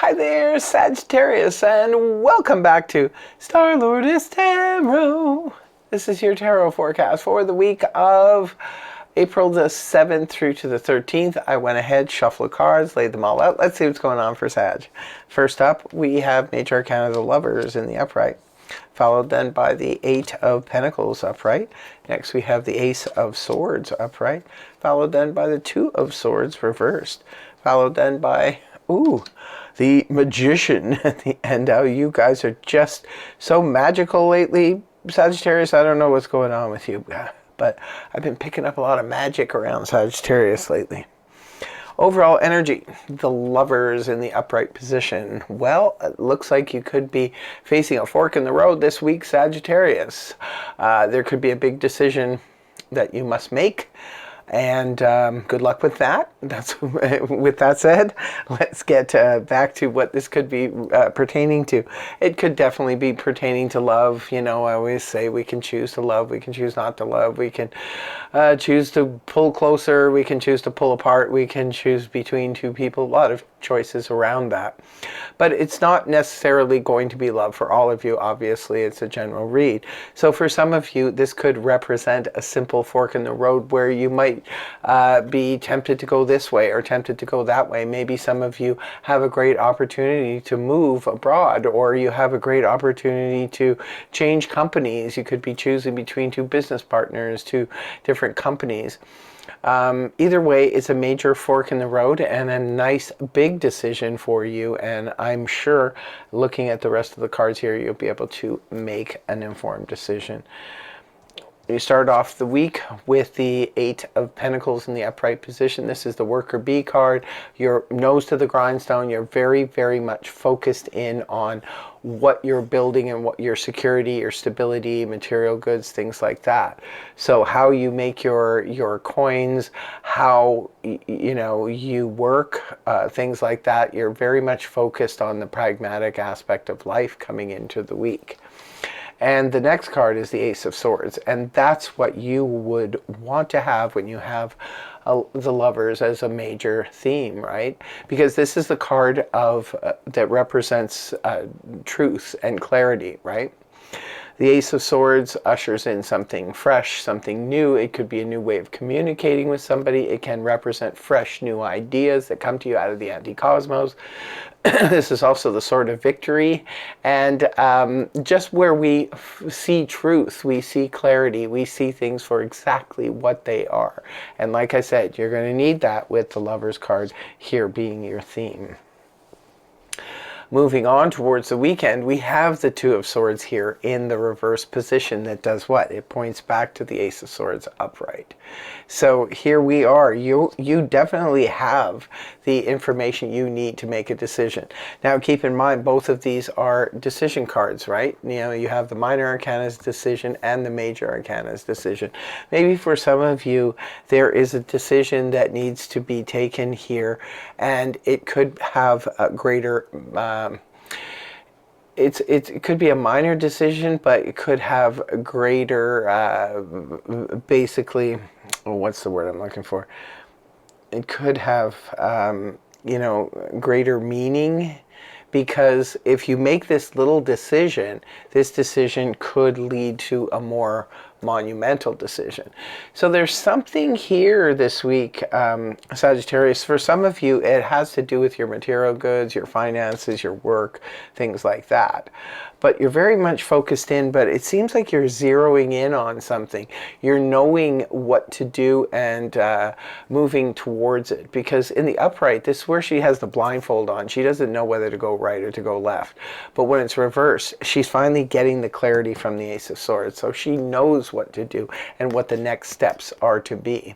Hi there, Sagittarius, and welcome back to Star-Lord's Tarot. This is your tarot forecast for the week of April the 7th through to the 13th. I went ahead, shuffled the cards, laid them all out. Let's see what's going on for Sag. First up, we have Major Arcana of the Lovers in the upright, followed then by the Eight of Pentacles upright. Next we have the Ace of Swords upright, followed then by the Two of Swords reversed, followed then by, the Magician at the end. How you guys are just so magical lately, Sagittarius. I don't know what's going on with you, but I've been picking up a lot of magic around Sagittarius lately. Overall energy, the Lovers in the upright position. Well, it looks like you could be facing a fork in the road this week, Sagittarius. There could be a big decision that you must make. And good luck with that. With that said, let's get back to what this could be pertaining to. It could definitely be pertaining to love. You know, I always say we can choose to love, we can choose not to love, we can choose to pull closer, we can choose to pull apart, we can choose between two people. A lot of choices around that. But it's not necessarily going to be love for all of you. Obviously, it's a general read. So for some of you, this could represent a simple fork in the road where you might be tempted to go this way or tempted to go that way. Maybe some of you have a great opportunity to move abroad, or you have a great opportunity to change companies. You could be choosing between two business partners, two different companies. Either way, it's a major fork in the road and a nice big decision for you, and I'm sure looking at the rest of the cards here, you'll be able to make an informed decision. You start off the week with the Eight of Pentacles in the upright position. This is the worker bee card. Your nose to the grindstone. You're very, very much focused in on what you're building and what your security, your stability, material goods, things like that. So how you make your coins, how you work, things like that. You're very much focused on the pragmatic aspect of life coming into the week. And the next card is the Ace of Swords, and that's what you would want to have when you have the Lovers as a major theme, right? Because this is the card of that represents truth and clarity, right? The Ace of Swords ushers in something fresh, something new. It could be a new way of communicating with somebody. It can represent fresh, new ideas that come to you out of the anti-cosmos. This is also the Sword of Victory. And just where we see truth, we see clarity, we see things for exactly what they are. And like I said, you're going to need that with the Lovers card here being your theme. Moving on towards the weekend, we have the Two of Swords here in the reverse position that does what? It points back to the Ace of Swords upright. So here we are. You definitely have the information you need to make a decision. Now keep in mind, both of these are decision cards, right? You know, you have the Minor Arcana's decision and the Major Arcana's decision. Maybe for some of you, there is a decision that needs to be taken here, and it could have a greater it could be a minor decision, but it could have a greater, basically, what's the word I'm looking for? It could have, greater meaning, because if you make this little decision, this decision could lead to a more monumental decision. So there's something here this week, Sagittarius. For some of you, it has to do with your material goods, your finances, your work, things like that. But you're very much focused in, but it seems like you're zeroing in on something. You're knowing what to do and moving towards it. Because in the upright, this is where she has the blindfold on. She doesn't know whether to go right or to go left. But when it's reversed, she's finally getting the clarity from the Ace of Swords. So she knows what to do and what the next steps are to be.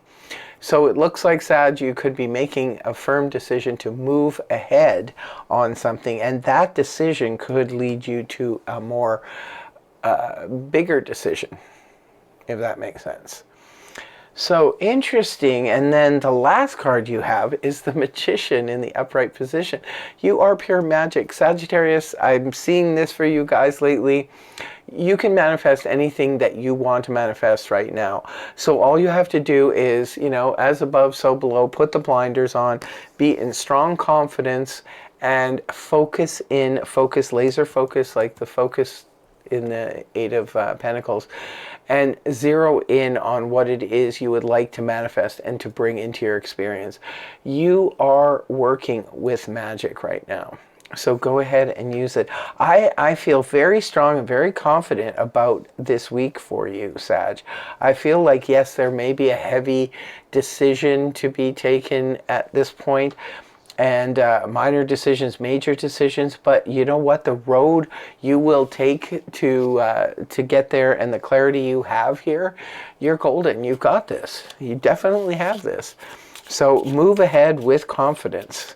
So it looks like, Sag, you could be making a firm decision to move ahead on something, and that decision could lead you to a more bigger decision, if that makes sense. So interesting. And then the last card you have is the Magician in the upright position. You are pure magic. Sagittarius, I'm seeing this for you guys lately. You can manifest anything that you want to manifest right now. So all you have to do is, as above, so below, put the blinders on, be in strong confidence, and focus in, focus, laser focus, like the focus in the Eight of Pentacles, and zero in on what it is you would like to manifest and to bring into your experience. You are working with magic right now. So go ahead and use it. I feel very strong and very confident about this week for you, Sag. I feel like, yes, there may be a heavy decision to be taken at this point, and minor decisions, major decisions, but you know what? The road you will take to get there, and the clarity you have here, you're golden. You've got this. You definitely have this. So move ahead with confidence.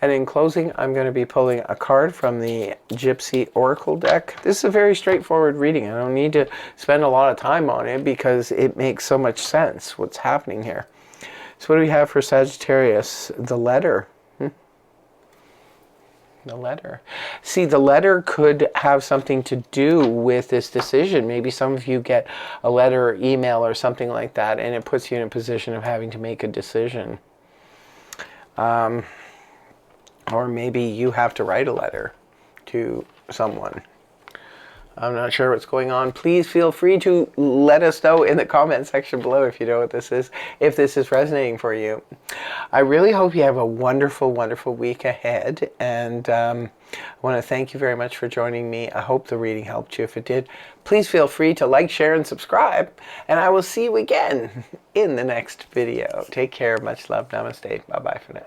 And in closing, I'm going to be pulling a card from the Gypsy Oracle deck. This is a very straightforward reading. I don't need to spend a lot of time on it because it makes so much sense what's happening here. So what do we have for Sagittarius? The letter. The letter. See, the letter could have something to do with this decision. Maybe some of you get a letter or email or something like that, and it puts you in a position of having to make a decision. Or maybe you have to write a letter to someone. I'm not sure what's going on. Please feel free to let us know in the comment section below if you know what this is, if this is resonating for you. I really hope you have a wonderful, wonderful week ahead. And I want to thank you very much for joining me. I hope the reading helped you. If it did, please feel free to like, share, and subscribe. And I will see you again in the next video. Take care. Much love. Namaste. Bye-bye for now.